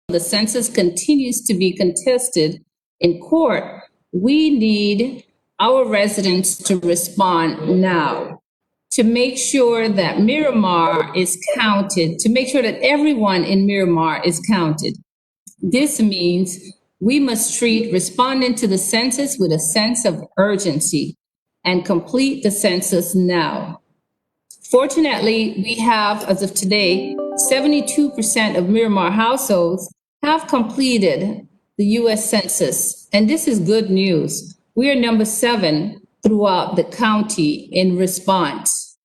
the census continues to be contested in court, we need our residents to respond now to make sure that Miramar is counted, to make sure that everyone in Miramar is counted. This means we must treat responding to the census with a sense of urgency and complete the census now. Fortunately, we have, as of today, 72% of Miramar households have completed the US Census, and this is good news. We are number 7 throughout the county in response.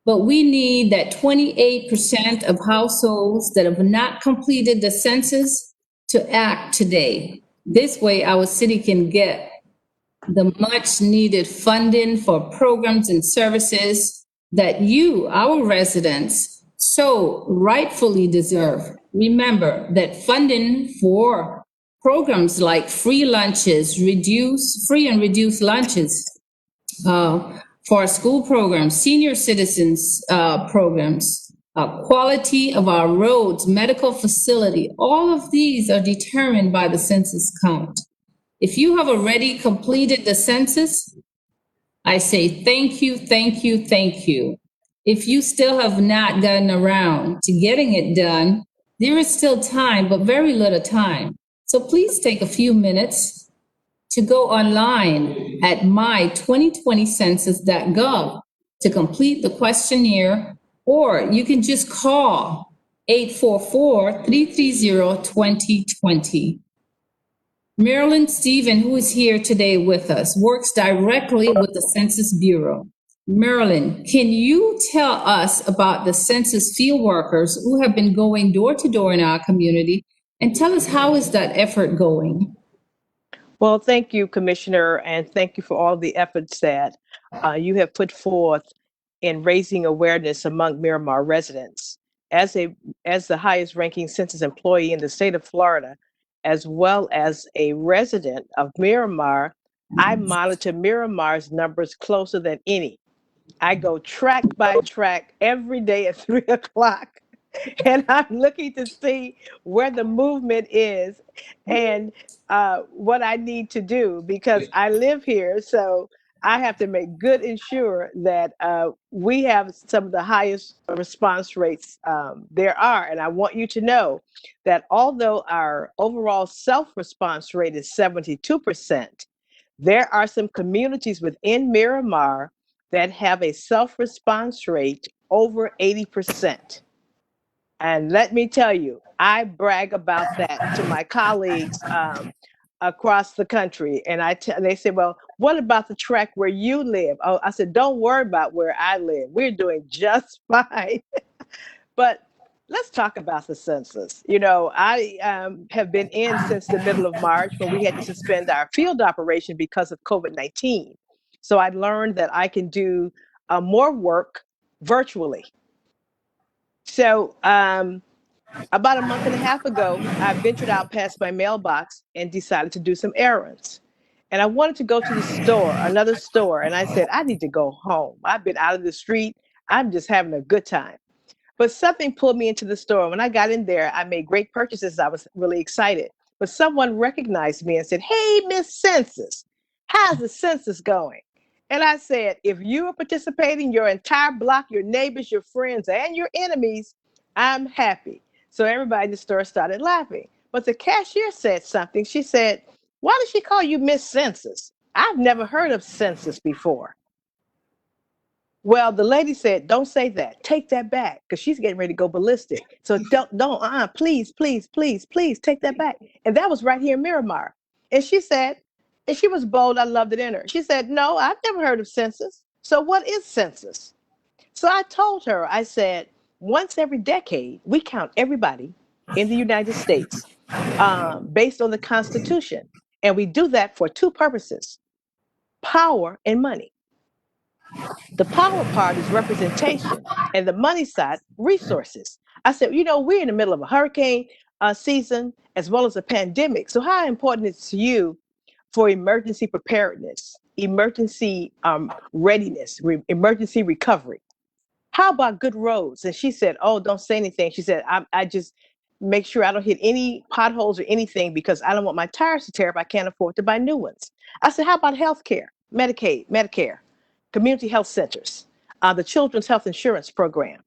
But we need that 28% of households that have not completed the census to act today. This way, our city can get the much needed funding for programs and services that you, our residents, so rightfully deserve. Remember that funding for programs like free lunches, free and reduced lunches for school programs, senior citizens programs, quality of our roads, medical facility, all of these are determined by the census count. If you have already completed the census, I say thank you, thank you, thank you. If you still have not gotten around to getting it done, there is still time, but very little time. So please take a few minutes to go online at my2020census.gov to complete the questionnaire, or you can just call 844-330-2020. Marilyn Stevens, who is here today with us, works directly with the Census Bureau. Marilyn, can you tell us about the census field workers who have been going door to door in our community, and tell us how is that effort going? Well, thank you, Commissioner, and thank you for all the efforts that you have put forth in raising awareness among Miramar residents. As the highest ranking census employee in the state of Florida, as well as a resident of Miramar, I monitor Miramar's numbers closer than any. I go track by track every day at 3 o'clock, and I'm looking to see where the movement is and what I need to do, because I live here, so I have to make good and sure that we have some of the highest response rates there are. And I want you to know that although our overall self-response rate is 72%, there are some communities within Miramar that have a self-response rate over 80%. And let me tell you, I brag about that to my colleagues across the country. And they say, well, what about the tract where you live? Oh, I said, don't worry about where I live. We're doing just fine. But let's talk about the census. You know, I have been in since the middle of March when we had to suspend our field operation because of COVID-19. So I learned that I can do more work virtually. So about a month and a half ago, I ventured out past my mailbox and decided to do some errands. And I wanted to go to the store, another store, and I said, I need to go home. I've been out of the street. I'm just having a good time. But something pulled me into the store. When I got in there, I made great purchases. I was really excited. But someone recognized me and said, hey, Miss Census, how's the census going? And I said, if you are participating, your entire block, your neighbors, your friends, and your enemies, I'm happy. So everybody in the store started laughing. But the cashier said something. She said, why does she call you Miss Census? I've never heard of census before. Well, the lady said, don't say that. Take that back, because she's getting ready to go ballistic. So please, please, please, please take that back. And that was right here in Miramar. And she said, and she was bold, I loved it in her. She said, no, I've never heard of census. So what is census? So I told her, I said, once every decade, we count everybody in the United States based on the Constitution. And we do that for two purposes, power and money. The power part is representation, and the money side, resources. I said, you know, we're in the middle of a hurricane season as well as a pandemic. So how important is it to you for emergency preparedness, emergency readiness, emergency recovery? How about good roads? And she said, oh, don't say anything. She said, make sure I don't hit any potholes or anything because I don't want my tires to tear if I can't afford to buy new ones. I said, how about health care, Medicaid, Medicare, community health centers, the children's health insurance program?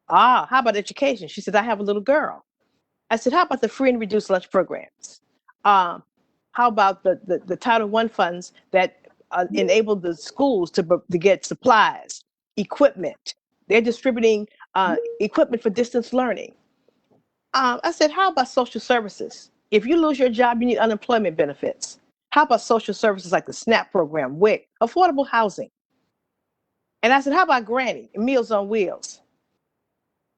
How about education? She said, I have a little girl. I said, how about the free and reduced lunch programs? How about the Title I funds that enable the schools to get supplies, equipment? They're distributing equipment for distance learning. I said, how about social services? If you lose your job, you need unemployment benefits. How about social services like the SNAP program, WIC, affordable housing? And I said, how about Granny, Meals on Wheels,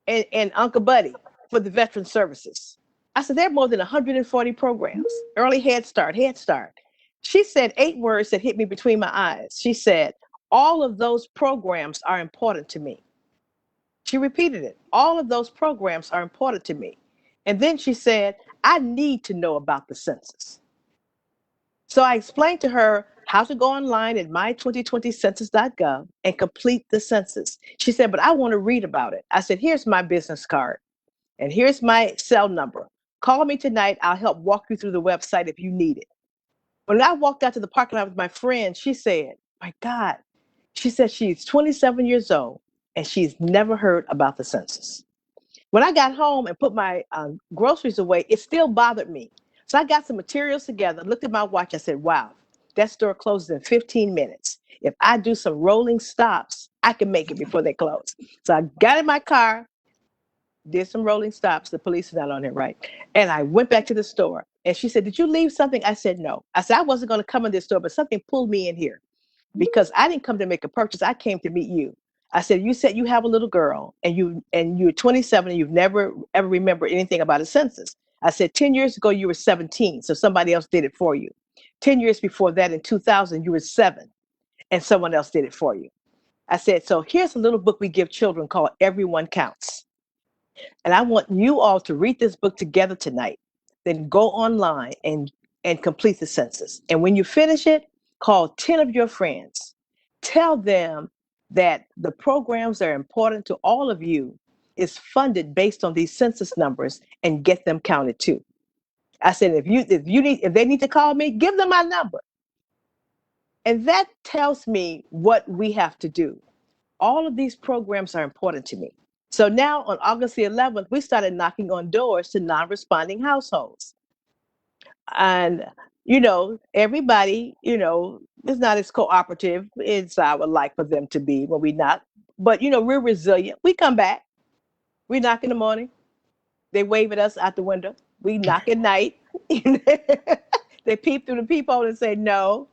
and Uncle Buddy for the veteran services? I said, there are more than 140 programs. Early Head Start, Head Start. She said 8 words that hit me between my eyes. She said, all of those programs are important to me. She repeated it. All of those programs are important to me. And then she said, I need to know about the census. So I explained to her how to go online at my2020census.gov and complete the census. She said, but I want to read about it. I said, here's my business card and here's my cell number. Call me tonight. I'll help walk you through the website if you need it. When I walked out to the parking lot with my friend, she said, my God, she said she's 27 years old and she's never heard about the census. When I got home and put my groceries away, it still bothered me. So I got some materials together, looked at my watch. I said, wow, that store closes in 15 minutes. If I do some rolling stops, I can make it before they close. So I got in my car, did some rolling stops. The police is not on it, right? And I went back to the store. And she said, did you leave something? I said, no. I said, I wasn't going to come in this store, but something pulled me in here because I didn't come to make a purchase. I came to meet you. I said, you said you have a little girl and you're 27 and you've never ever remembered anything about a census. I said, 10 years ago, you were 17. So somebody else did it for you. 10 years before that, in 2000, you were 7 and someone else did it for you. I said, so here's a little book we give children called Everyone Counts. And I want you all to read this book together tonight. Then go online and complete the census. And when you finish it, call 10 of your friends. Tell them that the programs that are important to all of you is funded based on these census numbers and get them counted too. I said, if they need to call me, give them my number. And that tells me what we have to do. All of these programs are important to me. So now on August the 11th, we started knocking on doors to non-responding households. And, everybody, is not as cooperative as I would like for them to be when we knock. But, we're resilient. We come back. We knock in the morning. They wave at us out the window. We knock at night. They peep through the peephole and say no.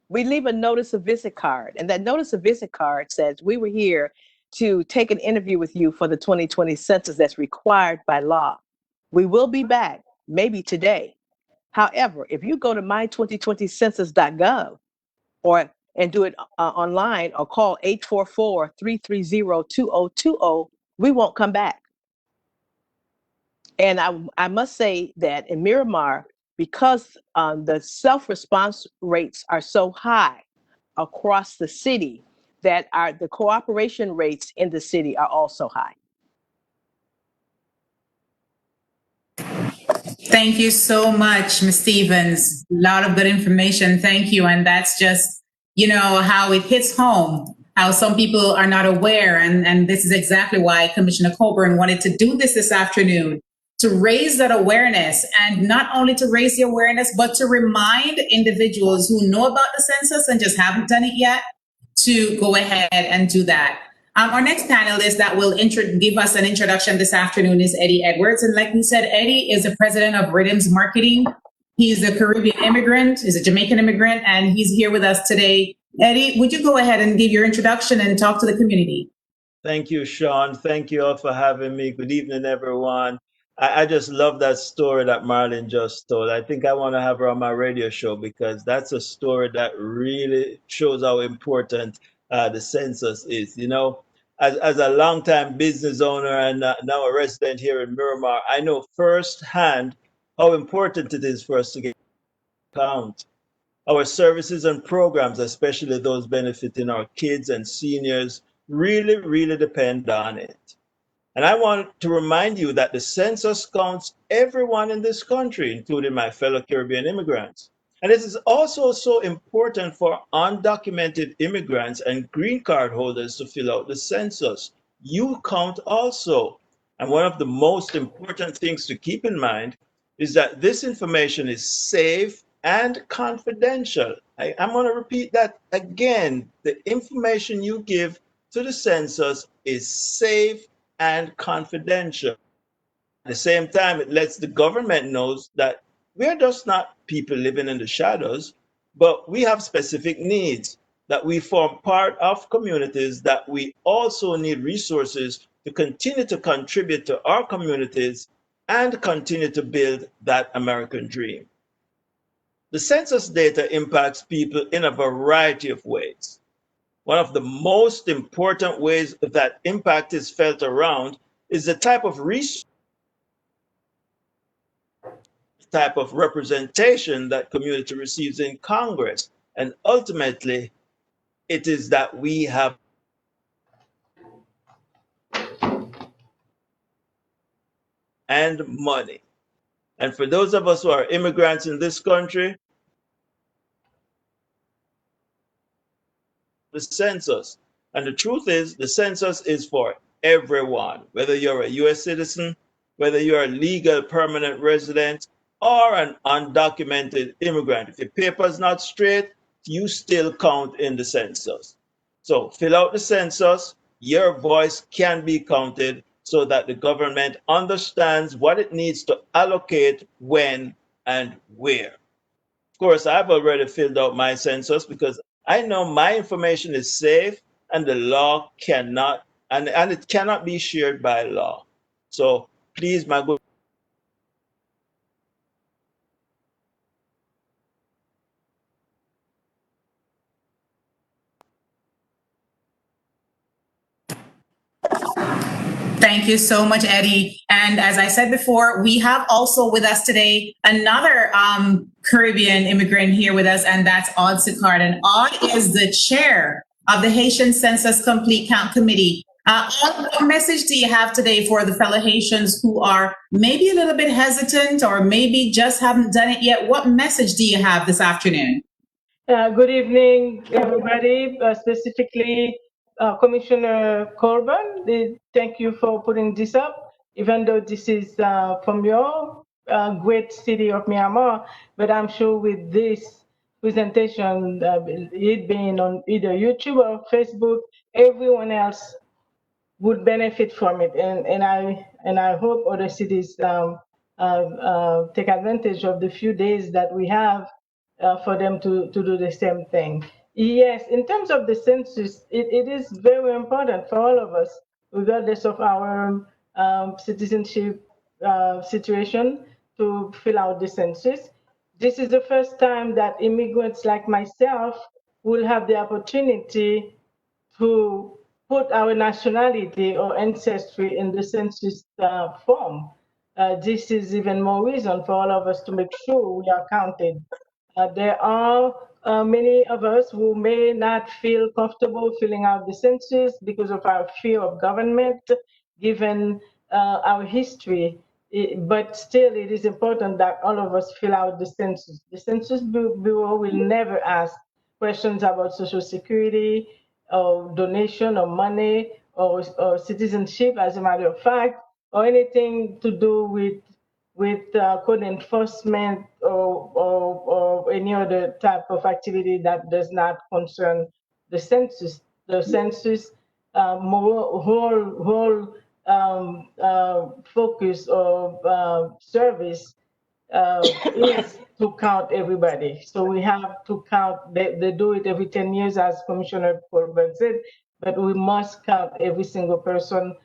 We leave a notice of visit card. And that notice of visit card says we were here to take an interview with you for the 2020 census that's required by law. We will be back, maybe today. However, if you go to my2020census.gov and do it online or call 844-330-2020, we won't come back. And I must say that in Miramar, because the self-response rates are so high across the city, that the cooperation rates in the city are also high. Thank you so much, Ms. Stevens. A lot of good information. Thank you. And that's just, how it hits home, how some people are not aware. And this is exactly why Commissioner Colbourne wanted to do this afternoon, to raise that awareness, and not only to raise the awareness, but to remind individuals who know about the census and just haven't done it yet to go ahead and do that. Our next panelist that will give us an introduction this afternoon is Eddie Edwards. And like we said, Eddie is the president of Rhythms Marketing. He's a Caribbean immigrant, he's a Jamaican immigrant, and he's here with us today. Eddie, would you go ahead and give your introduction and talk to the community? Thank you, Sean. Thank you all for having me. Good evening, everyone. I just love that story that Marilyn just told. I think I want to have her on my radio show because that's a story that really shows how important the census is. As a longtime business owner and now a resident here in Miramar, I know firsthand how important it is for us to get count. Our services and programs, especially those benefiting our kids and seniors, really, really depend on it. And I want to remind you that the census counts everyone in this country, including my fellow Caribbean immigrants. And it is also so important for undocumented immigrants and green card holders to fill out the census. You count also. And one of the most important things to keep in mind is that this information is safe and confidential. I'm going to repeat that again. The information you give to the census is safe and confidential. At the same time, it lets the government knows that we're just not people living in the shadows, but we have specific needs, that we form part of communities, that we also need resources to continue to contribute to our communities and continue to build that American dream. The census data impacts people in a variety of ways. One of the most important ways that impact is felt around is the type of representation that community receives in Congress. And ultimately, it is that we have and money. And for those of us who are immigrants in this country, the census. And the truth is, the census is for everyone, whether you're a US citizen, whether you're a legal permanent resident, or an undocumented immigrant. If your paper's not straight, you still count in the census. So fill out the census, your voice can be counted so that the government understands what it needs to allocate when and where. Of course, I've already filled out my census because I know my information is safe and the law cannot, and it cannot be shared by law. So please, my good. Thank you so much, Eddie. And as I said before, we have also with us today another Caribbean immigrant here with us, and that's Odd Sicard. And Odd is the chair of the Haitian Census Complete Count Committee. Odd, what message do you have today for the fellow Haitians who are maybe a little bit hesitant or maybe just haven't done it yet? What message do you have this afternoon? Good evening, everybody, specifically Commissioner Colbourne. Thank you for putting this up, even though this is from your great city of Miramar, but I'm sure with this presentation, it being on either YouTube or Facebook, everyone else would benefit from it, and I hope other cities take advantage of the few days that we have for them to do the same thing. Yes, in terms of the census, it is very important for all of us, regardless of our citizenship situation, to fill out the census. This is the first time that immigrants like myself will have the opportunity to put our nationality or ancestry in the census form. This is even more reason for all of us to make sure we are counted. There are many of us who may not feel comfortable filling out the census because of our fear of government, given our history. But still, it is important that all of us fill out the census. The Census Bureau will never ask questions about Social Security, or donation, or money, or citizenship, as a matter of fact, or anything to do with code enforcement or any other type of activity that does not concern the census. The census whole focus of service is to count everybody. So we have to count, they do it every 10 years, as Commissioner Colbert said, but we must count every single person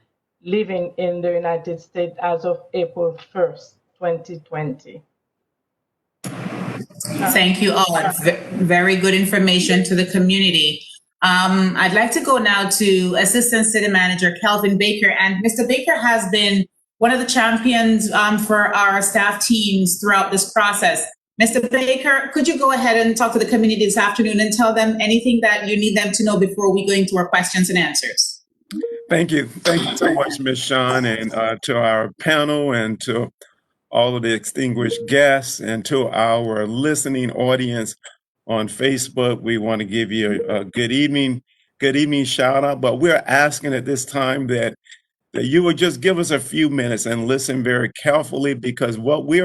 living in the United States as of April 1st, 2020. Thank you all. Very good information to the community. I'd like to go now to Assistant City Manager Kelvin Baker. And Mr. Baker has been one of the champions for our staff teams throughout this process. Mr. Baker, could you go ahead and talk to the community this afternoon and tell them anything that you need them to know before we go into our questions and answers? Thank you. Thank you so much, Ms. Shawn, and to our panel and to all of the distinguished guests and to our listening audience on Facebook. We want to give you a good evening shout out, but we're asking at this time that you would just give us a few minutes and listen very carefully, because what we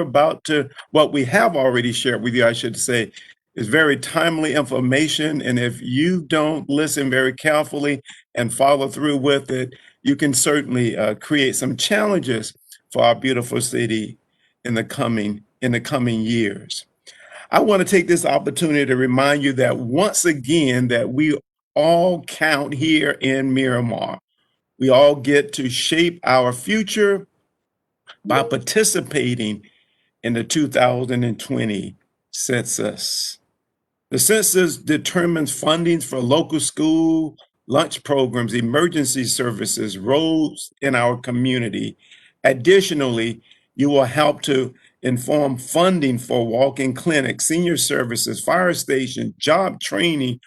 have already shared with you, I should say, is very timely information. And if you don't listen very carefully and follow through with it, you can certainly create some challenges for our beautiful city in the coming years. I want to take this opportunity to remind you that once again that we all count here in Miramar. We all get to shape our future by participating in the 2020 census. The census determines funding for local school, lunch programs, emergency services, roads in our community. Additionally, you will help to inform funding for walk-in clinics, senior services, fire stations, job training,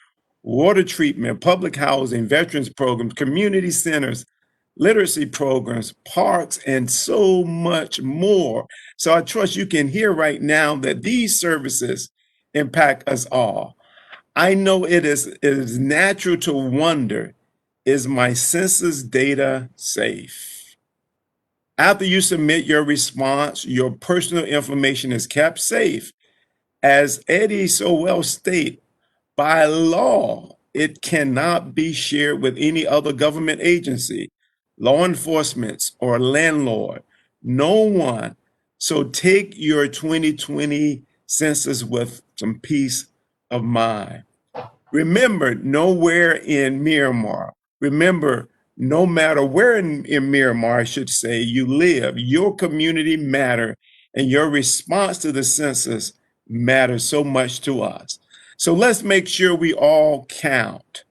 water treatment, public housing, veterans programs, community centers, literacy programs, parks, and so much more. So I trust you can hear right now that these services impact us all. I know it is natural to wonder, is my census data safe? After you submit your response, your personal information is kept safe. As Eddie so well stated, by law, it cannot be shared with any other government agency, law enforcement, or landlord. No one. So take your 2020 census with some peace of mind. Remember, nowhere in Miramar. Remember, no matter where in Miramar, I should say, you live, your community matter, and your response to the census matters so much to us. So let's make sure we all count.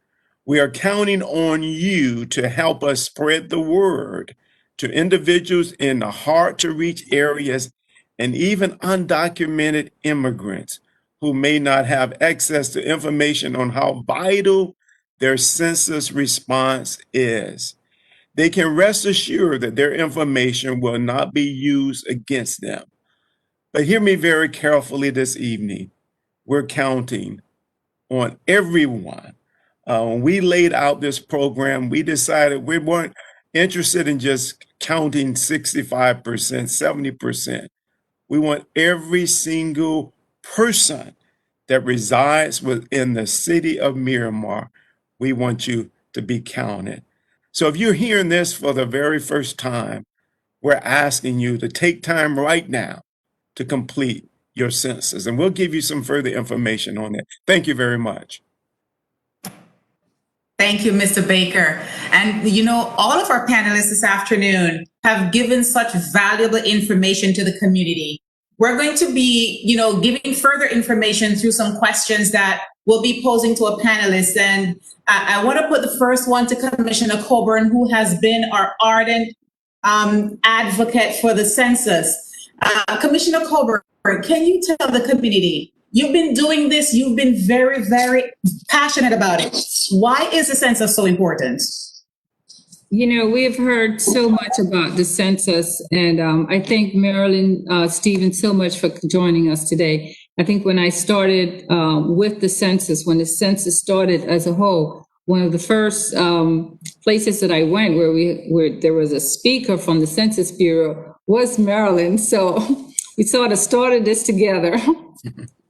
We are counting on you to help us spread the word to individuals in the hard to reach areas and even undocumented immigrants who may not have access to information on how vital their census response is. They can rest assured that their information will not be used against them. But hear me very carefully this evening. We're counting on everyone. When we laid out this program, we decided we weren't interested in just counting 65%, 70%. We want every single person that resides within the city of Miramar. We want you to be counted. So if you're hearing this for the very first time, we're asking you to take time right now to complete your census, and we'll give you some further information on it. Thank you very much. Thank you, Mr. Baker. And you know, all of our panelists this afternoon have given such valuable information to the community. We're going to be, giving further information through some questions that we'll be posing to a panelist. And I want to put the first one to Commissioner Colbourne, who has been our ardent advocate for the census. Commissioner Colbourne, can you tell the community, you've been doing this, you've been very, very passionate about it. Why is the census so important? We've heard so much about the census, and I thank Marilyn Stevens so much for joining us today. I think when I started with the census, when the census started as a whole, one of the first places that I went where there was a speaker from the Census Bureau was Marilyn. So we sort of started this together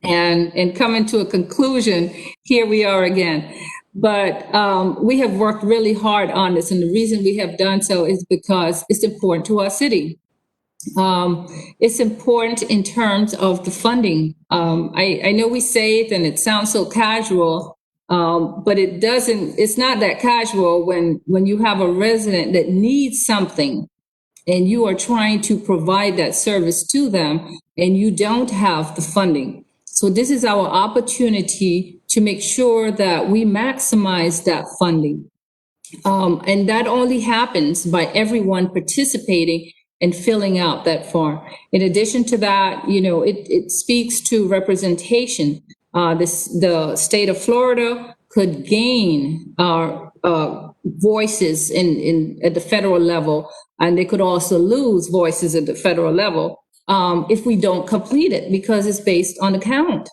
and coming to a conclusion, here we are again. But we have worked really hard on this. And the reason we have done so is because it's important to our city. It's important in terms of the funding. I know we say it and it sounds so casual, but it's not that casual when you have a resident that needs something and you are trying to provide that service to them and you don't have the funding. So this is our opportunity to make sure that we maximize that funding. And that only happens by everyone participating and filling out that form. In addition to that, it speaks to representation. The state of Florida could gain voices at the federal level, and they could also lose voices at the federal level if we don't complete it, because it's based on a count.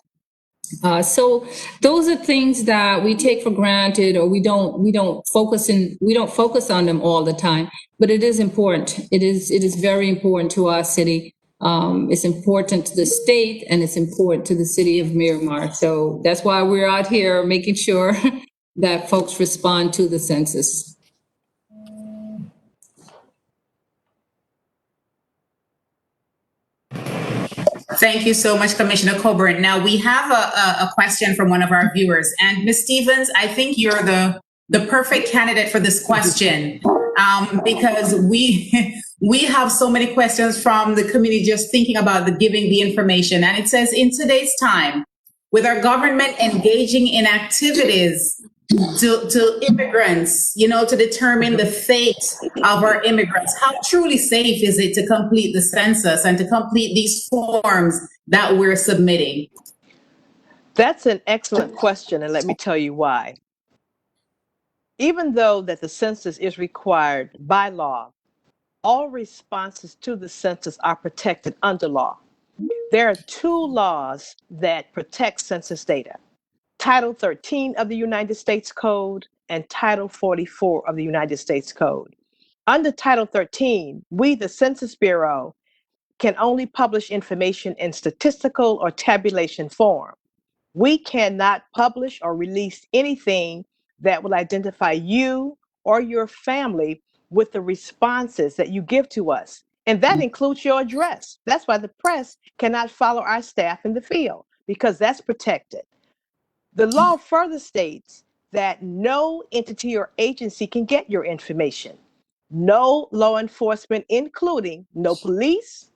So those are things that we take for granted, or we don't focus on them all the time. But it is important. It is very important to our city. It's important to the state, and it's important to the city of Miramar. So that's why we're out here making sure that folks respond to the census. Thank you so much, Commissioner Colbourne. Now we have a question from one of our viewers, and Ms. Stevens, I think you're the perfect candidate for this question, because we have so many questions from the community just thinking about giving the information. And it says, in today's time, with our government engaging in activities to immigrants, to determine the fate of our immigrants, how truly safe is it to complete the census and to complete these forms that we're submitting? That's an excellent question, and let me tell you why. Even though that the census is required by law, all responses to the census are protected under law. There are two laws that protect census data: Title 13 of the United States Code and Title 44 of the United States Code. Under Title 13, we, the Census Bureau, can only publish information in statistical or tabulation form. We cannot publish or release anything that will identify you or your family with the responses that you give to us. And that includes your address. That's why the press cannot follow our staff in the field, because that's protected. The law further states that no entity or agency can get your information. No law enforcement, including no police,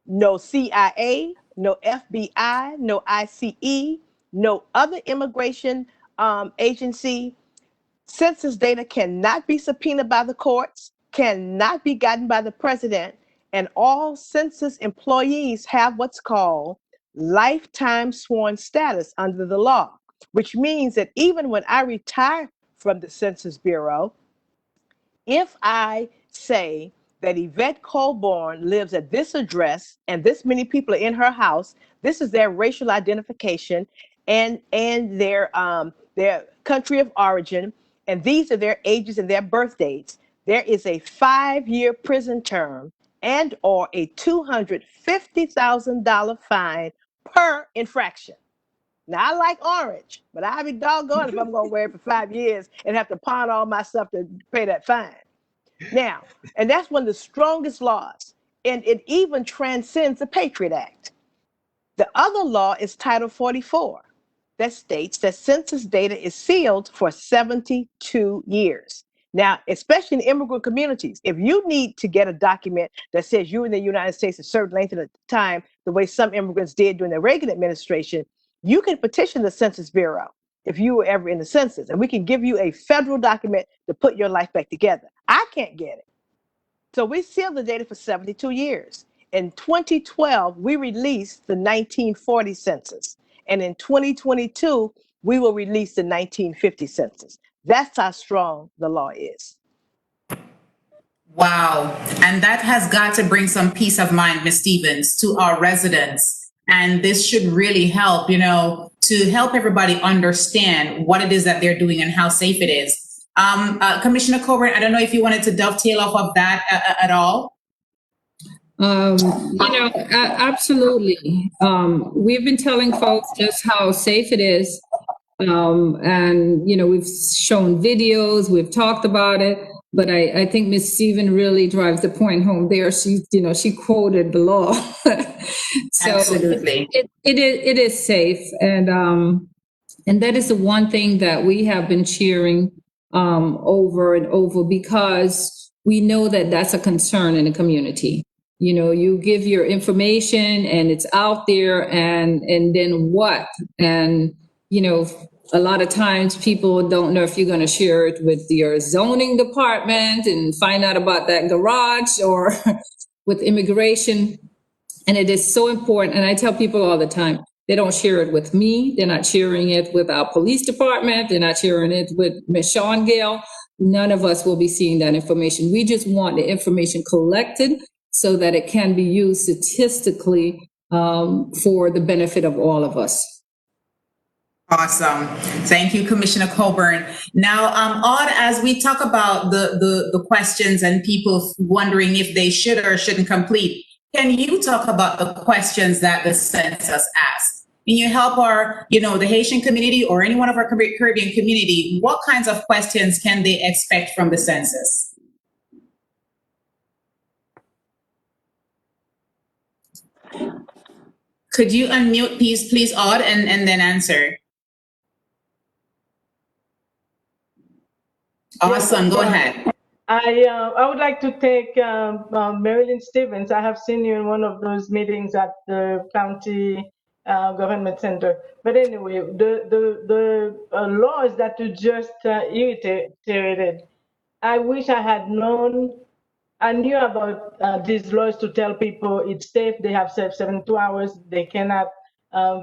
no CIA, no FBI, no ICE, no other immigration agency. Census data cannot be subpoenaed by the courts, cannot be gotten by the president, and all census employees have what's called lifetime sworn status under the law, which means that even when I retire from the Census Bureau, if I say that Yvette Colbourne lives at this address and this many people are in her house, this is their racial identification and their country of origin, and these are their ages and their birth dates, there is a 5-year prison term and or a $250,000 fine per infraction. Now, I like orange, but I'll be doggone if I'm going to wear it for 5 years and have to pawn all my stuff to pay that fine. Now, and that's one of the strongest laws, and it even transcends the Patriot Act. The other law is Title 44, that states that census data is sealed for 72 years. Now, especially in immigrant communities, if you need to get a document that says you're in the United States a certain length of time, the way some immigrants did during the Reagan administration, you can petition the Census Bureau if you were ever in the census, and we can give you a federal document to put your life back together. I can't get it. So we sealed the data for 72 years. In 2012, we released the 1940 census. And in 2022, we will release the 1950 census. That's how strong the law is. Wow. And that has got to bring some peace of mind, Ms. Stevens, to our residents. And this should really help, to help everybody understand what it is that they're doing and how safe it is. Commissioner Colbourne, I don't know if you wanted to dovetail off of that at all. Absolutely. We've been telling folks just how safe it is. And we've shown videos, we've talked about it, but I think Ms. Stevens really drives the point home there. She quoted the law. So absolutely. It is safe. And that is the one thing that we have been cheering over and over, because we know that that's a concern in the community. You give your information and it's out there, and then what? And a lot of times people don't know if you're going to share it with your zoning department and find out about that garage, or with immigration. And it is so important. And I tell people all the time, they don't share it with me. They're not sharing it with our police department. They're not sharing it with Ms. Sean Gale. none of us will be seeing that information. We just want the information collected so that it can be used statistically for the benefit of all of us. Awesome. Thank you, Commissioner Colbourne. Now, Odd, as we talk about the questions and people wondering if they should or shouldn't complete, can you talk about the questions that the census asks? Can you help our, the Haitian community or any one of our Caribbean community, what kinds of questions can they expect from the census? Could you unmute, please, Odd, and then answer? Awesome. Go ahead. I would like to thank Marilyn Stevens. I have seen you in one of those meetings at the county government center. But anyway, the laws that you just iterated, I wish I had known. I knew about these laws to tell people it's safe. They have 72 hours. They cannot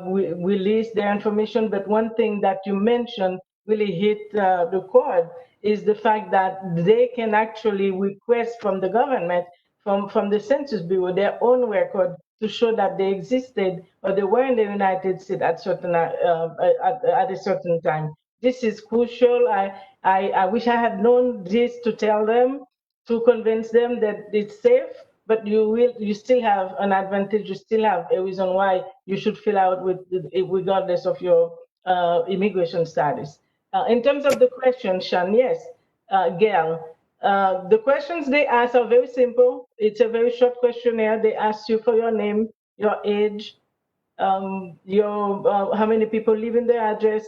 release their information. But one thing that you mentioned really hit the chord is the fact that they can actually request from the government, from the Census Bureau, their own record to show that they existed or they were in the United States at a certain time. This is crucial. I wish I had known this to tell them, to convince them that it's safe, but you still have an advantage. You still have a reason why you should fill out regardless of your immigration status. In terms of the question, Sean, yes, Gail, the questions they ask are very simple. It's a very short questionnaire. They ask you for your name, your age, your how many people live in the address,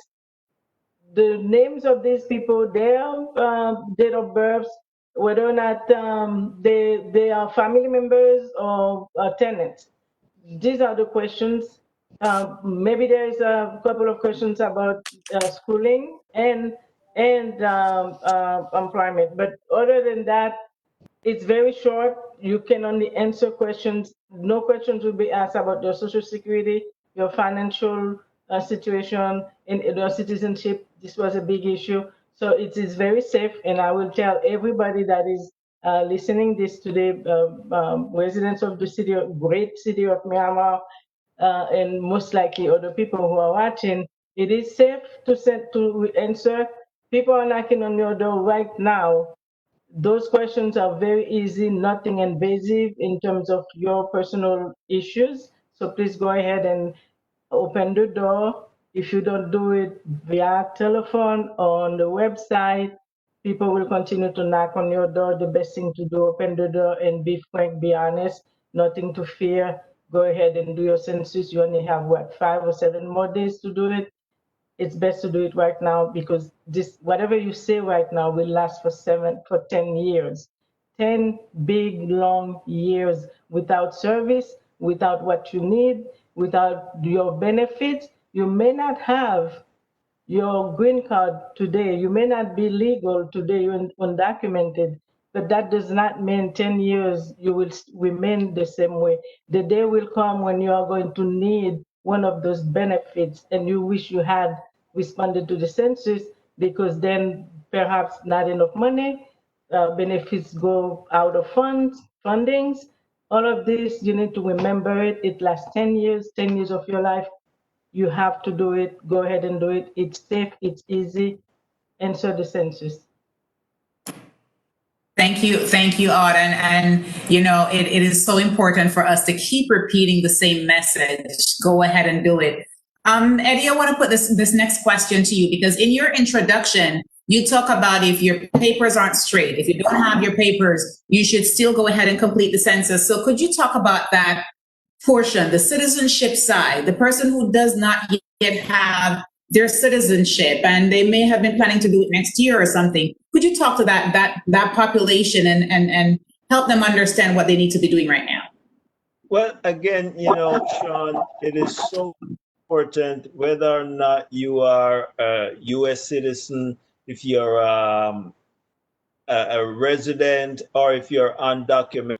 the names of these people, their date of birth, whether or not they are family members or tenants. These are the questions. Maybe there is a couple of questions about schooling and employment, but other than that, it's very short. You can only answer questions. No questions will be asked about your social security, your financial situation, and your citizenship. This was a big issue. So it is very safe. And I will tell everybody that is listening this today, residents of the great city of Miramar, and most likely other people who are watching, it is safe to answer. People are knocking on your door right now. Those questions are very easy, nothing invasive in terms of your personal issues. So please go ahead and open the door. If you don't do it via telephone or on the website, people will continue to knock on your door. The best thing to do, open the door and be frank, be honest, nothing to fear. Go ahead and do your census. You only have, 5 or 7 more days to do it. It's best to do it right now because this, whatever you say right now, will last for 10 years. 10 big, long years without service, without what you need, without your benefits. You may not have your green card today. You may not be legal today, you're undocumented, but that does not mean 10 years you will remain the same way. The day will come when you are going to need one of those benefits and you wish you had responded to the census, because then perhaps not enough money, benefits go out of fundings. All of this, you need to remember it. It lasts 10 years, 10 years of your life. You have to do it. Go ahead and do it. It's safe. It's easy. Answer the census. Thank you, Aud. And it is so important for us to keep repeating the same message. Go ahead and do it. Eddie, I want to put this next question to you, because in your introduction, you talk about if your papers aren't straight, if you don't have your papers, you should still go ahead and complete the census. So could you talk about that portion, the citizenship side, the person who does not yet have their citizenship and they may have been planning to do it next year or something? Could you talk to that population and help them understand what they need to be doing right now? Well, again, Sean, it is so important whether or not you are a U.S. citizen, if you're a resident, or if you're undocumented.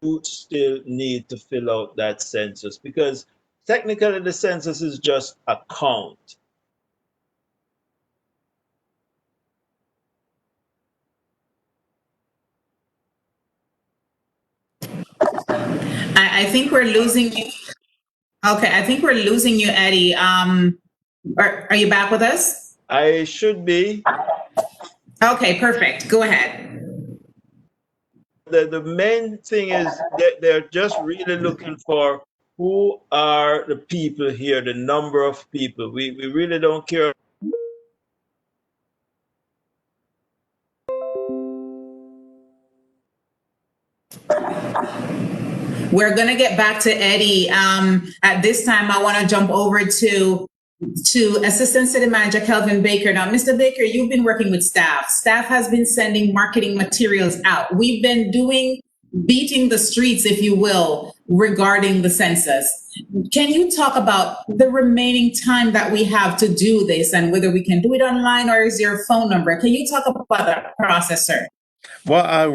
You still need to fill out that census, because technically the census is just a count. I think we're losing you. Okay, I think we're losing you, Eddie. Are you back with us? I should be. Okay, perfect. Go ahead. The main thing is that they're just really looking for who are the people here, the number of people. We really don't care. We're going to get back to Eddie. At this time, I want to jump over to Assistant City Manager Kelvin Baker. Now, Mr. Baker, you've been working with staff. Staff has been sending marketing materials out. We've been beating the streets, if you will, regarding the census. Can you talk about the remaining time that we have to do this and whether we can do it online or is your phone number? Can you talk about that process, sir? Well,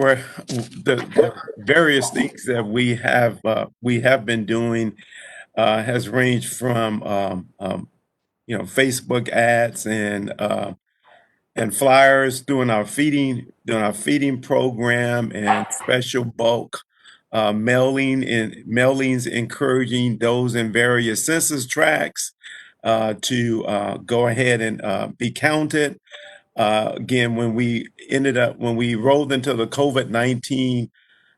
the various things that we have been doing has ranged from Facebook ads and flyers, doing our feeding program and special bulk mailings encouraging those in various census tracts to go ahead and be counted. Again, when we rolled into the COVID-19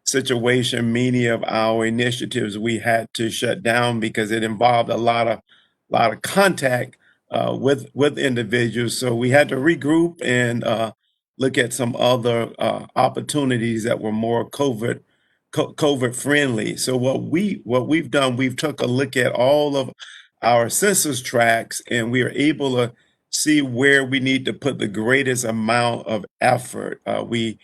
situation, many of our initiatives we had to shut down because it involved a lot of contact with individuals. So we had to regroup and look at some other opportunities that were more COVID friendly. So what we've done, we've took a look at all of our census tracts, and we are able to see where we need to put the greatest amount of effort. We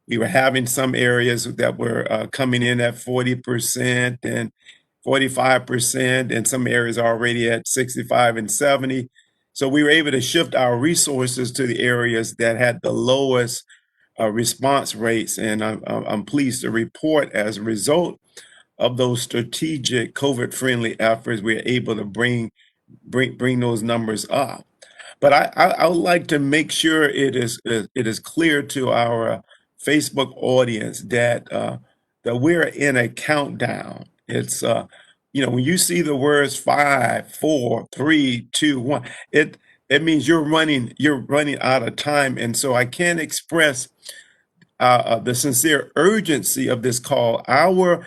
were having some areas that were coming in at 40% and 45%, and some areas already at 65 and 70. So we were able to shift our resources to the areas that had the lowest response rates. And I'm pleased to report, as a result of those strategic COVID-friendly efforts, we're able to bring those numbers up. But I would like to make sure it is clear to our Facebook audience that we're in a countdown. It's when you see the words 5, 4, 3, 2, 1, it means you're running out of time. And so I can't express the sincere urgency of this call. Our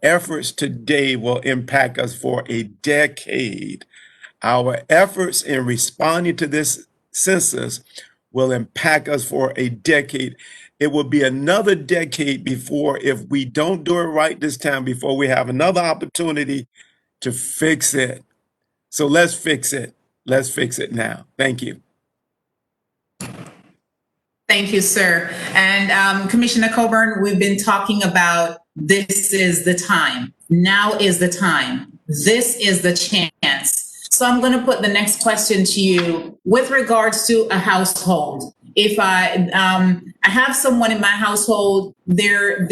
efforts today will impact us for a decade. Our efforts in responding to this census will impact us for a decade. It will be another decade before, if we don't do it right this time, before we have another opportunity to fix it. So let's fix it. Let's fix it now. Thank you. Thank you, sir. And Commissioner Colbourne, we've been talking about this is the time. Now is the time. This is the chance. So I'm going to put the next question to you with regards to a household. If I have someone in my household, they're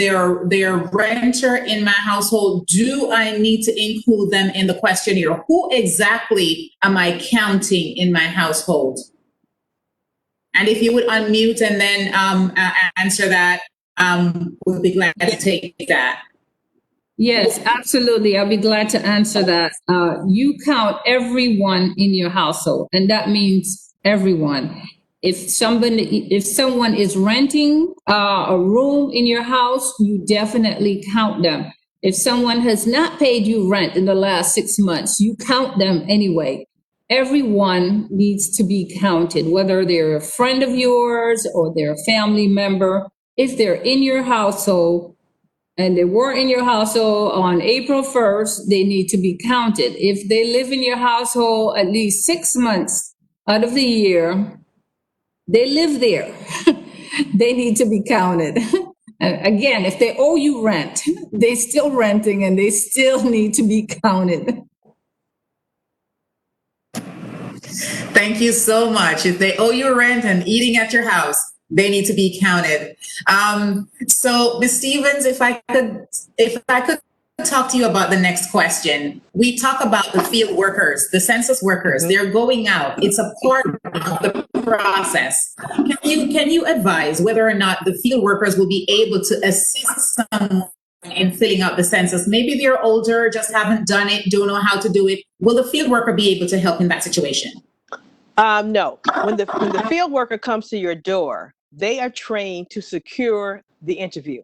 renter in my household, do I need to include them in the questionnaire? Who exactly am I counting in my household? And if you would unmute and then answer that, we'll be glad to take that. Yes, absolutely. I'll be glad to answer that. You count everyone in your household, and that means everyone. If someone is renting a room in your house, you definitely count them. If someone has not paid you rent in the last 6 months, you count them anyway. Everyone needs to be counted, whether they're a friend of yours or they're a family member. If they're in your household, and they were in your household on April 1st, they need to be counted. If they live in your household at least 6 months out of the year, they live there. They need to be counted. Again, if they owe you rent, they're still renting and they still need to be counted. Thank you so much. If they owe you rent and eating at your house, they need to be counted. So, Ms. Stevens, if I could talk to you about the next question. We talk about the field workers, the census workers. They're going out. It's a part of the process. Can you advise whether or not the field workers will be able to assist someone in filling out the census? Maybe they're older, just haven't done it, don't know how to do it. Will the field worker be able to help in that situation? No. When the field worker comes to your door, they are trained to secure the interview.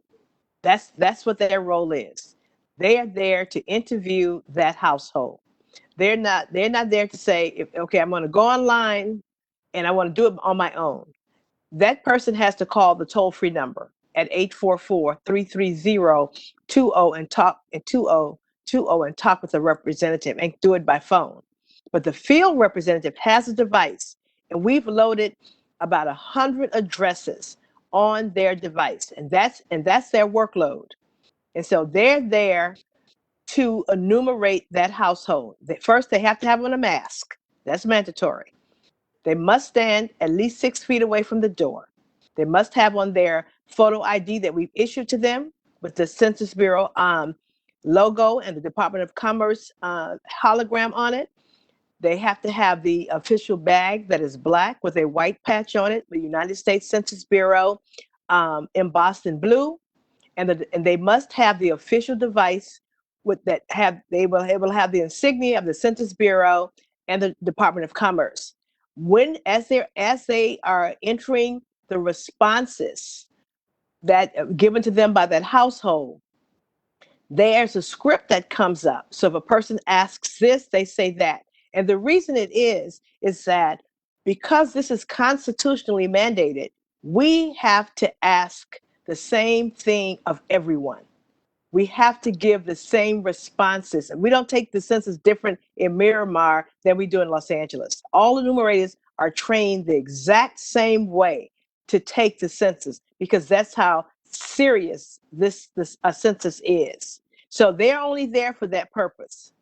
That's what their role is. They are there to interview that household. They're not there to say, okay, I'm going to go online and I want to do it on my own. That person has to call the toll-free number at 844-330-20 and talk with a representative and do it by phone. But the field representative has a device, and we've loaded about 100 addresses on their device, and that's their workload. And so they're there to enumerate that household. First, they have to have on a mask. That's mandatory. They must stand at least 6 feet away from the door. They must have on their photo ID that we've issued to them with the Census Bureau logo and the Department of Commerce hologram on it. They have to have the official bag that is black with a white patch on it, the United States Census Bureau embossed in blue. And they must have the official device they will have the insignia of the Census Bureau and the Department of Commerce. As they are entering the responses that given to them by that household, there's a script that comes up. So if a person asks this, they say that. And the reason it is that because this is constitutionally mandated, we have to ask the same thing of everyone. We have to give the same responses. And we don't take the census different in Miramar than we do in Los Angeles. All enumerators are trained the exact same way to take the census because that's how serious this census is. So they're only there for that purpose.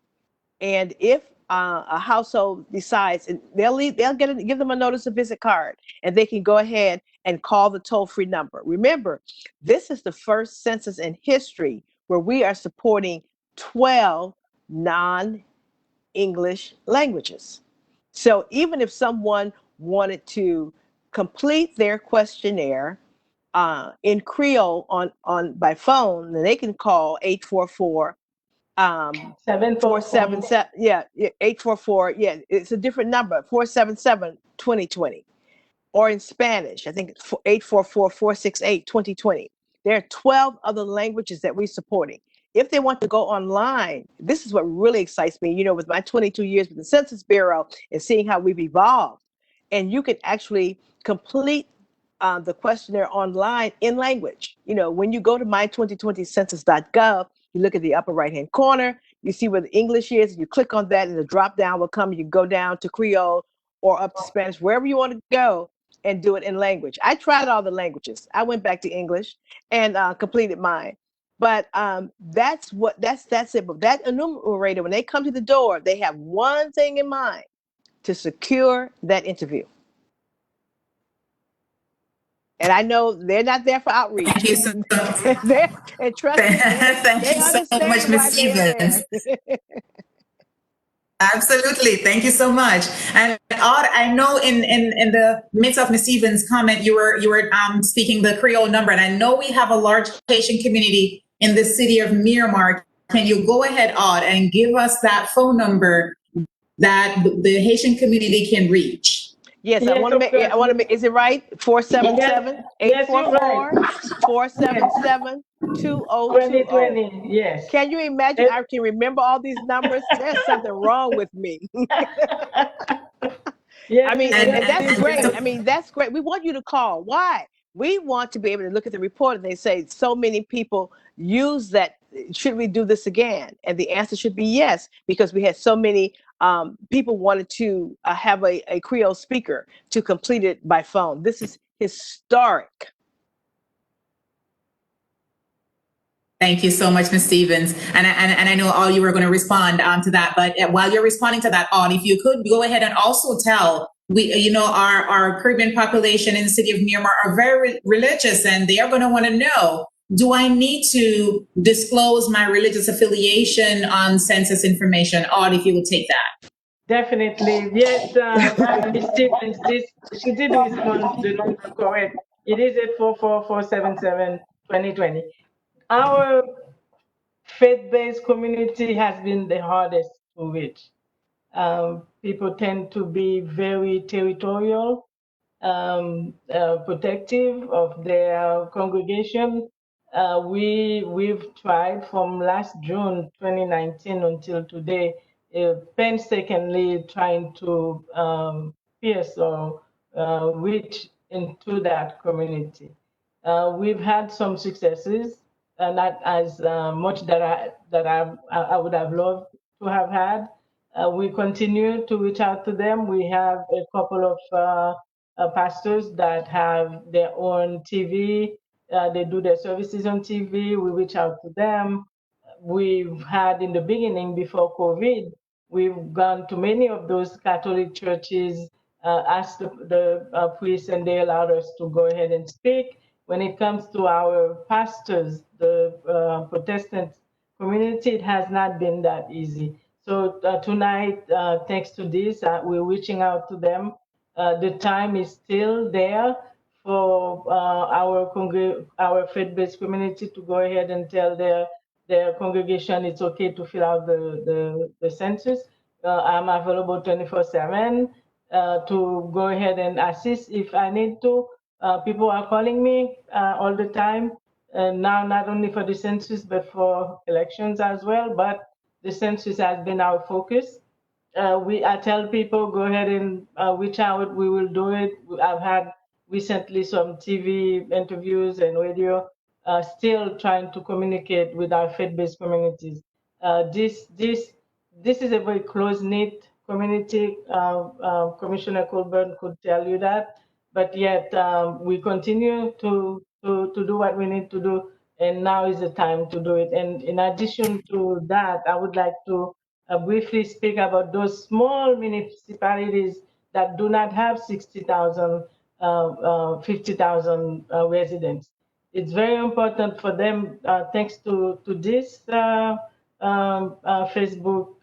And if a household decides, and they'll give them a notice of visit card, and they can go ahead and call the toll-free number. Remember, this is the first census in history where we are supporting 12 non-English languages. So even if someone wanted to complete their questionnaire in Creole by phone, then they can call 844 477 844 it's a different number 477-2020, or in Spanish I think it's 844-468-2020. There are 12 other languages that we're supporting. If they want to go online, this is what really excites me, with my 22 years with the Census Bureau and seeing how we've evolved, and you can actually complete the questionnaire online in language. When you go to my2020census.gov, you look at the upper right-hand corner, you see where the English is, you click on that and the drop-down will come. You go down to Creole or up to Spanish, wherever you want to go, and do it in language. I tried all the languages. I went back to English and completed mine. But that's it. But that enumerator, when they come to the door, they have one thing in mind: to secure that interview. And I know they're not there for outreach. Thank you so much. And trust me, Thank you so much, Ms. Stevens. Absolutely. Thank you so much. And I know in the midst of Ms. Stevens' comment, you were speaking the Creole number, and I know we have a large Haitian community in the city of Miramar. Can you go ahead, Odd, and give us that phone number that the Haitian community can reach? Yes, I want to make, is it right? 477-844-477-2020. 2020, yes. Can you imagine? I can remember all these numbers. There's something wrong with me. Yes, I mean, and that's great. I mean, that's great. We want you to call. Why? We want to be able to look at the report and they say so many people use that. Should we do this again? And the answer should be yes, because we had so many people wanted to have a Creole speaker to complete it by phone. This is historic. Thank you so much, Ms. Stevens. And I know all you were going to respond to that, but while you're responding to that, if you could go ahead and also tell, our Caribbean population in the city of Miramar are very religious, and they are going to want to know, do I need to disclose my religious affiliation on census information? If you would take that. Definitely. Yes, Ms. Stevens, she did respond to the number correct. It is 844-477-2020. Our faith-based community has been the hardest to reach. People tend to be very territorial, protective of their congregation. We've tried from last June 2019 until today, painstakingly trying to pierce or reach into that community. We've had some successes, not as much I would have loved to have had. We continue to reach out to them. We have a couple of pastors that have their own TV. They do their services on TV. We reach out to them. We've had in the beginning, before COVID, we've gone to many of those Catholic churches, asked the priests, and they allowed us to go ahead and speak. When it comes to our pastors, the Protestant community, it has not been that easy. So tonight, thanks to this, we're reaching out to them. The time is still there for our faith-based community to go ahead and tell their congregation it's okay to fill out the census. I'm available 24/7 to go ahead and assist if I need to. People are calling me all the time, now not only for the census but for elections as well. But the census has been our focus. I tell people, go ahead and reach out. We will do it. I've had recently some TV interviews and radio, still trying to communicate with our faith-based communities. This is a very close-knit community. Commissioner Colbourne could tell you that, but yet we continue to do what we need to do, and now is the time to do it. And in addition to that, I would like to briefly speak about those small municipalities that do not have 60,000, 50,000 residents. It's very important for them, thanks to this Facebook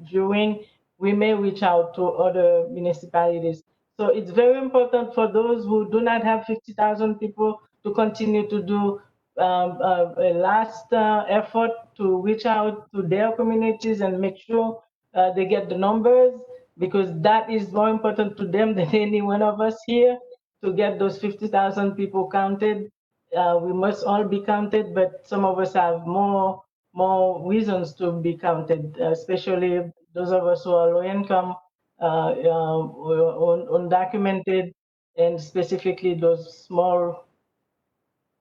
viewing, we may reach out to other municipalities. So it's very important for those who do not have 50,000 people to continue to do a last effort to reach out to their communities and make sure they get the numbers, because that is more important to them than any one of us here, to get those 50,000 people counted. We must all be counted, but some of us have more reasons to be counted, especially those of us who are low income, undocumented, and specifically those small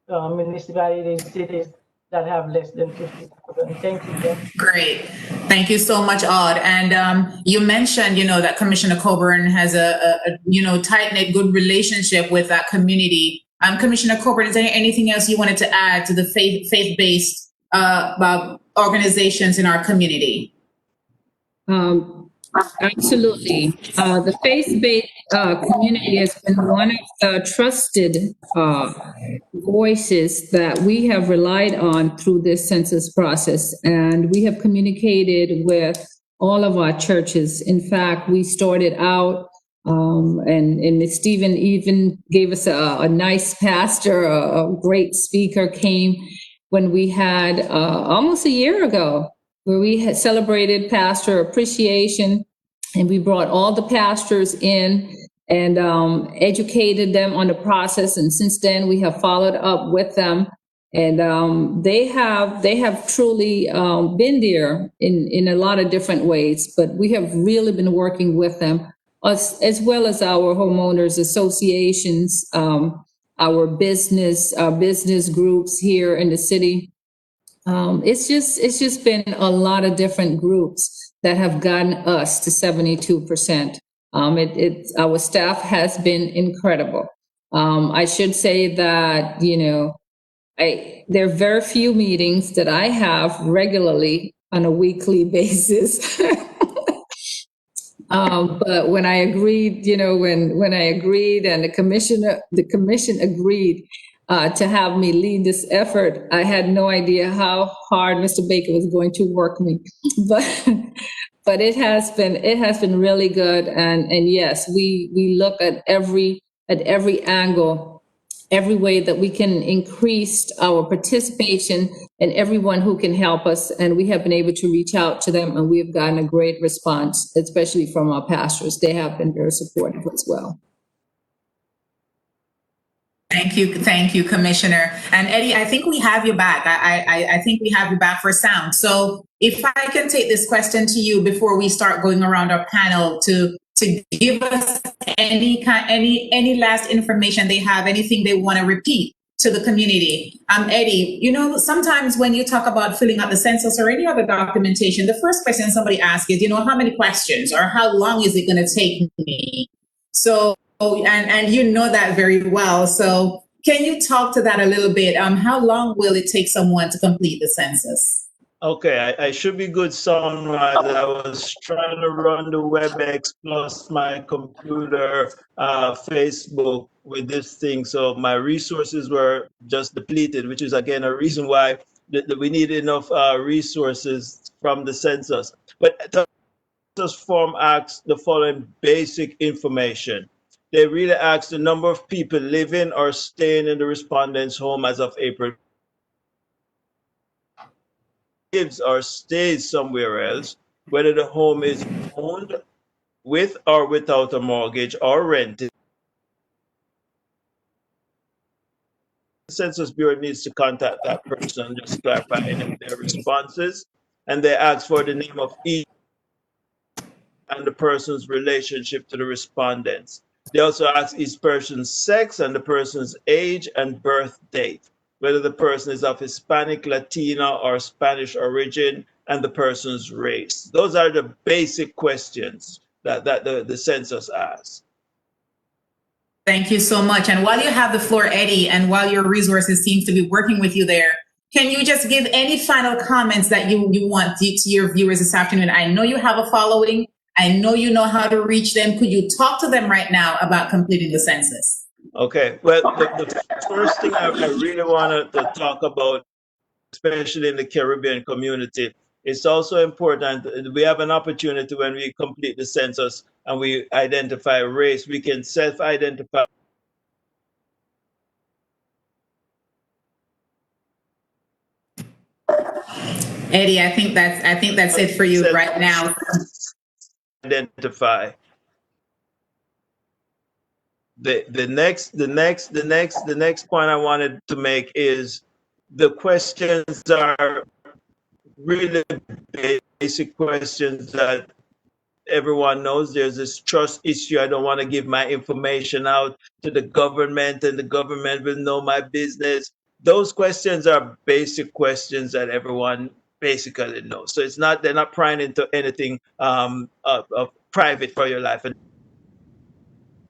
municipalities, cities that have less than 50,000. Thank you, Jeff. Great. Thank you so much, Aud. And you mentioned, that Commissioner Colbourne has a tight-knit, good relationship with that community. Commissioner Colbourne, is there anything else you wanted to add to the faith-based organizations in our community? Absolutely. The faith-based community has been one of the trusted voices that we have relied on through this census process. And we have communicated with all of our churches. In fact, we started out, and Ms. Stevens even gave us a nice pastor, a great speaker came when we had almost a year ago, where we had celebrated pastor appreciation, and we brought all the pastors in and educated them on the process. And since then, we have followed up with them, and they have truly been there in a lot of different ways. But we have really been working with them, as well as our homeowners associations, our business groups here in the city. It's just been a lot of different groups that have gotten us to 72%. Our staff has been incredible. I should say that, there are very few meetings that I have regularly on a weekly basis. But when I agreed, when I agreed and the commission agreed to have me lead this effort, I had no idea how hard Mr. Baker was going to work me, but it has been really good. And yes, we look at every angle every way that we can increase our participation and everyone who can help us. And we have been able to reach out to them, and we have gotten a great response, especially from our pastors. They have been very supportive as well. Thank you, Commissioner. And Eddie, I think we have you back. I think we have you back for sound. So if I can take this question to you before we start going around our panel to give us any last information they have, anything they want to repeat to the community. Eddie, you know, sometimes when you talk about filling out the census or any other documentation, the first question somebody asks is, you know, how many questions or how long is it going to take me? So, and you know that very well. So can you talk to that a little bit? How long will it take someone to complete the census? Okay, I should be good sound-wise. I was trying to run the WebEx plus my computer, Facebook with this thing. So my resources were just depleted, which is again a reason why we need enough resources from the census. But census form asks the following basic information. They really ask the number of people living or staying in the respondent's home as of April. Lives or stays somewhere else, whether the home is owned with or without a mortgage or rented. The Census Bureau needs to contact that person and just clarify any of their responses. And they ask for the name of each and the person's relationship to the respondents. They also ask each person's sex and the person's age and birth date, whether the person is of Hispanic, Latino, or Spanish origin, and the person's race. Those are the basic questions that the census asks. Thank you so much. And while you have the floor, Eddie, and while your resources seems to be working with you there, can you just give any final comments that you want to your viewers this afternoon? I know you have a following. I know you know how to reach them. Could you talk to them right now about completing the census? Okay, well, the first thing I really wanted to talk about, especially in the Caribbean community, it's also important. We have an opportunity when we complete the census and we identify race, we can self-identify. Eddie, I think that's it for you right now. Identify. The next point I wanted to make is the questions are really basic questions that everyone knows. There's this trust issue. I don't want to give my information out to the government and the government will know my business. Those questions are basic questions that everyone basically knows. So it's not, they're not prying into anything of private for your life. And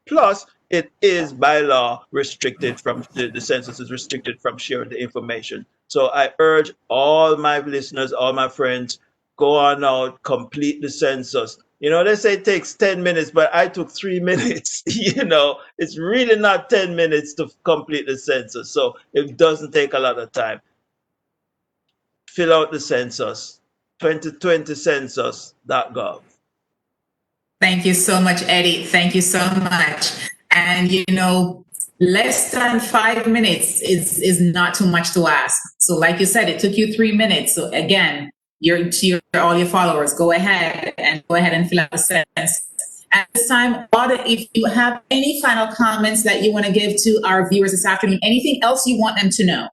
plus, it is by law restricted from the census is restricted from sharing the information. So I urge all my listeners, all my friends, go on out, complete the census. You know, they say it takes 10 minutes, but I took 3 minutes. You know, it's really not 10 minutes to complete the census. So it doesn't take a lot of time. Fill out the census, 2020 census.gov. Thank you so much, Eddie. Thank you so much. And you know, less than 5 minutes is not too much to ask. So like you said, it took you 3 minutes. So again, all your followers, go ahead and fill out the census. At this time, if you have any final comments that you want to give to our viewers this afternoon, anything else you want them to know?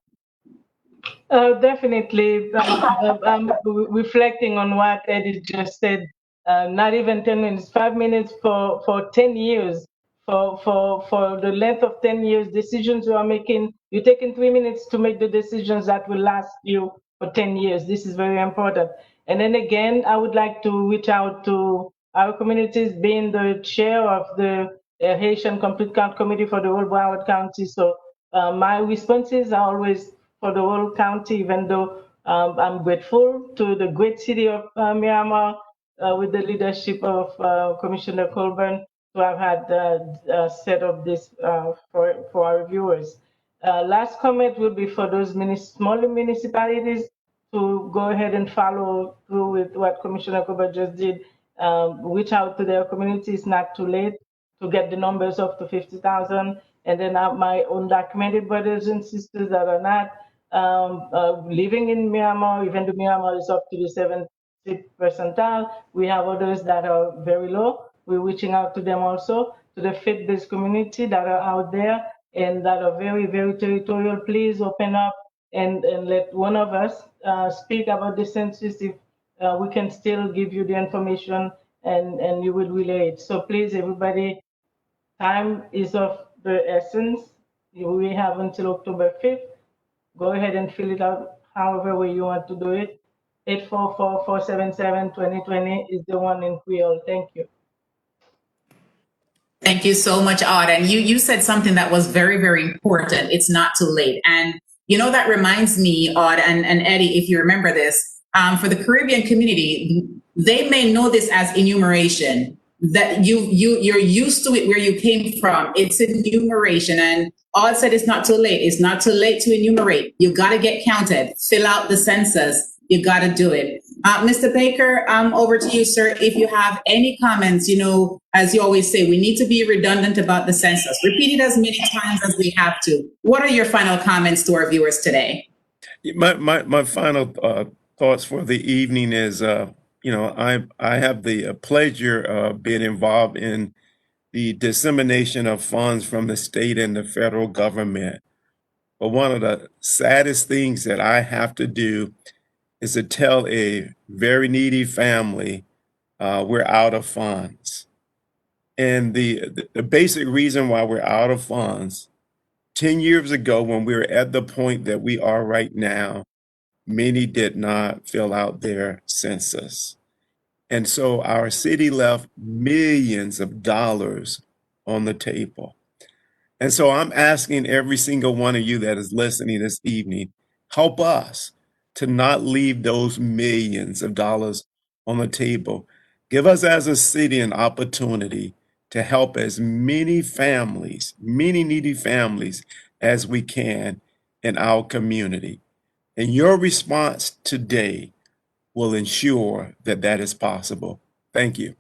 Definitely. I'm reflecting on what Eddie just said. Not even 10 minutes, 5 minutes for 10 years. For the length of 10 years, decisions you are making, you're taking 3 minutes to make the decisions that will last you for 10 years. This is very important. And then again, I would like to reach out to our communities, being the chair of the Haitian Complete Count Committee for the whole Broward County. So my responses are always for the whole county, even though I'm grateful to the great city of Miramar with the leadership of Commissioner Colbourne to have had set up this for our viewers. Last comment will be for those smaller municipalities to go ahead and follow through with what Commissioner Colbourne just did. Reach out to their communities, not too late, to get the numbers up to 50,000. And then my undocumented brothers and sisters that are not living in Myanmar, even though Myanmar is up to the 70th percentile, we have others that are very low. We're reaching out to them also, to the faith-based community that are out there and that are very, very territorial. Please open up and let one of us speak about the census if we can still give you the information and you will relay it. So please, everybody, time is of the essence. We have until October 5th. Go ahead and fill it out however way you want to do it. 844-477-2020 is the one in Creole. Thank you. Thank you so much, Aud. And you said something that was very, very important. It's not too late. And that reminds me, Aud and Eddie, if you remember this, for the Caribbean community, they may know this as enumeration, that you're used to it where you came from. It's enumeration. And Aud said it's not too late. It's not too late to enumerate. You got to get counted. Fill out the census. You got to do it. Mr. Baker, over to you, sir. If you have any comments, as you always say, we need to be redundant about the census. Repeat it as many times as we have to. What are your final comments to our viewers today? My final thoughts for the evening is, I have the pleasure of being involved in the dissemination of funds from the state and the federal government. But one of the saddest things that I have to do is to tell a very needy family we're out of funds. And the basic reason why we're out of funds, 10 years ago, when we were at the point that we are right now, many did not fill out their census. And so our city left millions of dollars on the table. And so I'm asking every single one of you that is listening this evening, help us to not leave those millions of dollars on the table. Give us as a city an opportunity to help as many families, many needy families as we can in our community. And your response today will ensure that that is possible. Thank you.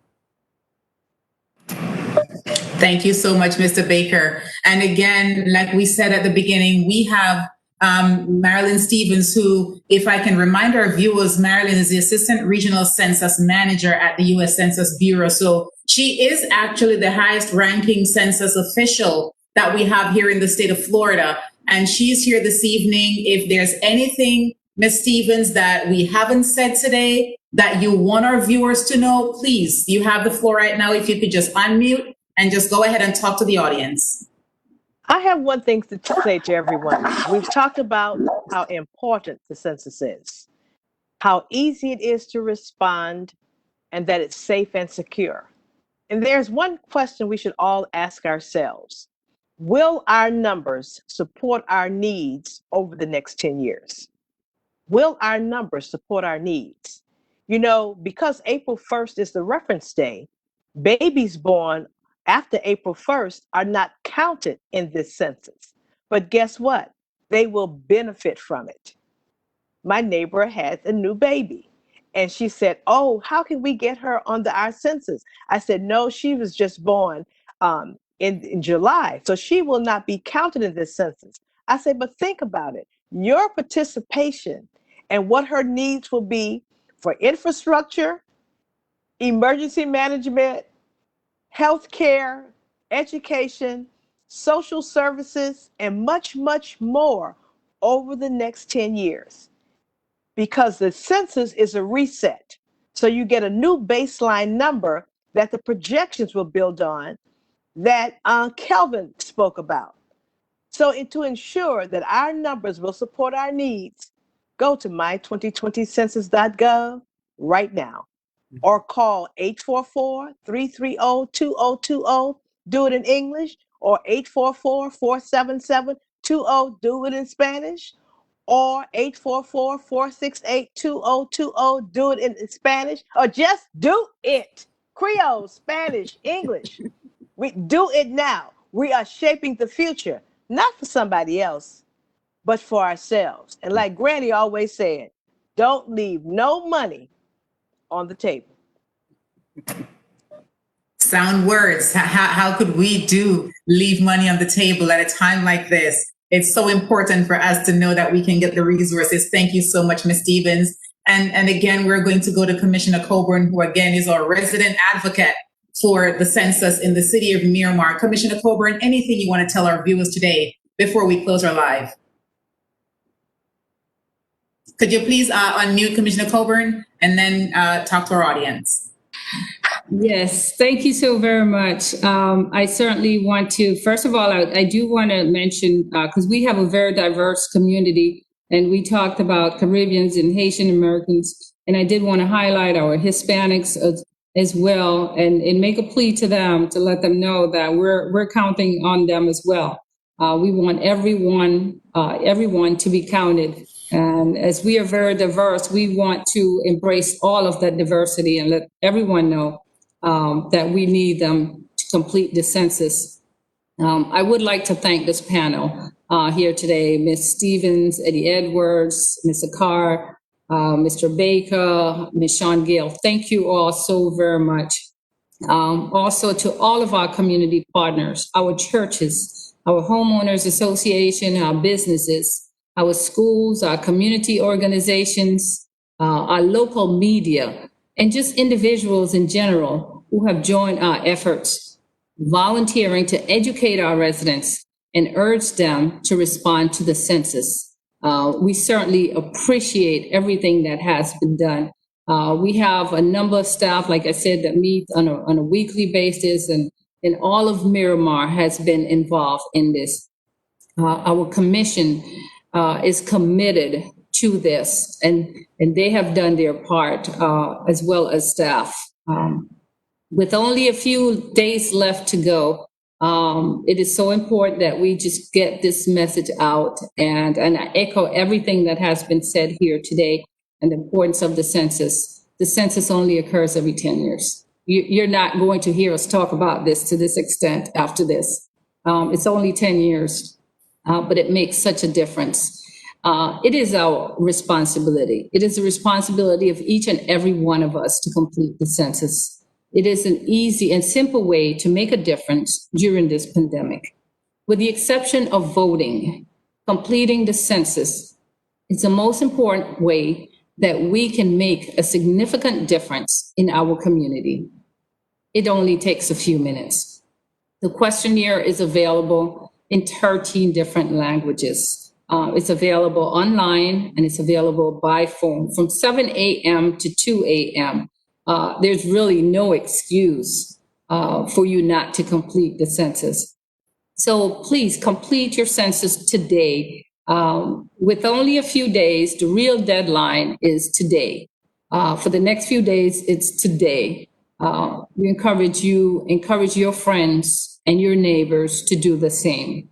Thank you so much, Mr. Baker. And again, like we said at the beginning, we have Marilyn Stevens, who, if I can remind our viewers, Marilyn is the Assistant Regional Census Manager at the U.S. Census Bureau. So she is actually the highest ranking census official that we have here in the state of Florida. And she's here this evening. If there's anything, Ms. Stevens, that we haven't said today that you want our viewers to know, please, you have the floor right now. If you could just unmute and just go ahead and talk to the audience. I have one thing to say to everyone. We've talked about how important the census is, how easy it is to respond, and that it's safe and secure. And there's one question we should all ask ourselves. Will our numbers support our needs over the next 10 years? Will our numbers support our needs? Because April 1st is the reference day, babies born after April 1st are not counted in this census. But guess what? They will benefit from it. My neighbor had a new baby and she said, "Oh, how can we get her on our census?" I said, "No, she was just born in July, so she will not be counted in this census." I said, "But think about it. Your participation and what her needs will be for infrastructure, emergency management, healthcare, education, social services, and much, much more over the next 10 years. Because the census is a reset. So you get a new baseline number that the projections will build on that Kelvin spoke about. So to ensure that our numbers will support our needs, go to my2020census.gov right now. Or call 844-330-2020, do it in English, or 844-477-20, do it in Spanish, or 844-468-2020, do it in Spanish, or just do it. Creole, Spanish, English. We do it now. We are shaping the future, not for somebody else, but for ourselves. And like Granny always said, don't leave no money on the table. Sound words. How could we leave money on the table at a time like this? It's so important for us to know that we can get the resources. Thank you so much, Ms. Stevens. And again, we're going to go to Commissioner Colbourne, who again is our resident advocate for the census in the city of Miramar. Commissioner Colbourne, anything you want to tell our viewers today before we close our live? Could you please unmute Commissioner Colbourne and then talk to our audience? Yes, thank you so very much. I certainly want to, first of all, I do want to mention, because we have a very diverse community, and we talked about Caribbeans and Haitian Americans, and I did want to highlight our Hispanics as well, and make a plea to them to let them know that we're counting on them as well. We want everyone to be counted. And as we are very diverse, we want to embrace all of that diversity and let everyone know that we need them to complete the census. I would like to thank this panel here today, Ms. Stevens, Eddie Edwards, Ms. Akar, Mr. Baker, Ms. Sean Gale. Thank you all so very much. Also to all of our community partners, our churches, our homeowners association, our businesses, our schools, our community organizations, our local media, and just individuals in general who have joined our efforts, volunteering to educate our residents and urge them to respond to the census. We certainly appreciate everything that has been done. We have a number of staff, like I said, that meet on a weekly basis, and all of Miramar has been involved in this. Our commission is committed to this, and they have done their part, as well as staff. With only a few days left to go, it is so important that we just get this message out, and I echo everything that has been said here today and the importance of the census. The census only occurs every 10 years. You're not going to hear us talk about this to this extent after this. It's only 10 years, but it makes such a difference. It is our responsibility. It is the responsibility of each and every one of us to complete the census. It is an easy and simple way to make a difference during this pandemic. With the exception of voting, completing the census is the most important way that we can make a significant difference in our community. It only takes a few minutes. The questionnaire is available in 13 different languages. It's available online, and it's available by phone from 7 a.m. to 2 a.m. There's really no excuse for you not to complete the census. So please complete your census today. With only a few days, the real deadline is today. For the next few days, it's today. We encourage your friends and your neighbors to do the same.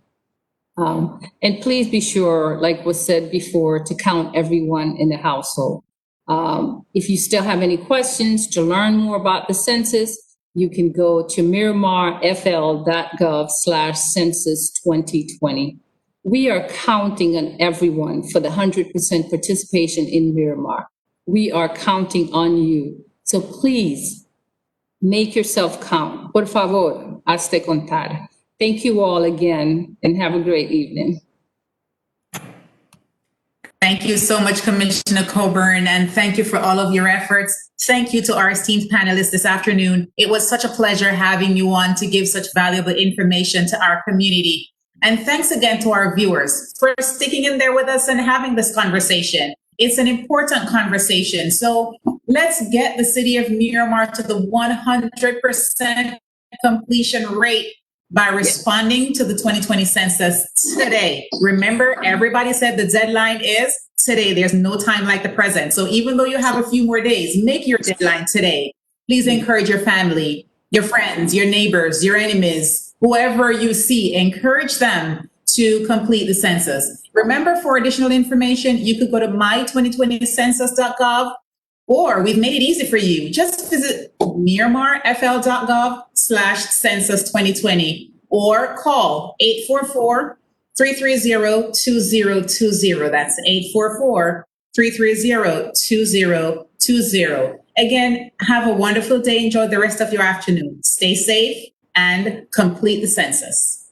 And please be sure, like was said before, to count everyone in the household. If you still have any questions to learn more about the census, you can go to MiramarFL.gov/census2020. We are counting on everyone for the 100% participation in Miramar. We are counting on you. So please make yourself count. Por favor, hazte contar. Thank you all again, and have a great evening. Thank you so much, Commissioner Colbourne, and thank you for all of your efforts. Thank you to our esteemed panelists this afternoon. It was such a pleasure having you on to give such valuable information to our community. And thanks again to our viewers for sticking in there with us and having this conversation. It's an important conversation. So let's get the city of Miramar to the 100% completion rate by responding to the 2020 census today. Remember, everybody said the deadline is today. There's no time like the present. So even though you have a few more days, make your deadline today. Please encourage your family, your friends, your neighbors, your enemies, whoever you see, encourage them to complete the census. Remember, for additional information, you could go to my2020census.gov, or we've made it easy for you. Just visit MiramarFL.gov/census2020 or call 844-330-2020. That's 844-330-2020. Again, have a wonderful day. Enjoy the rest of your afternoon. Stay safe and complete the census.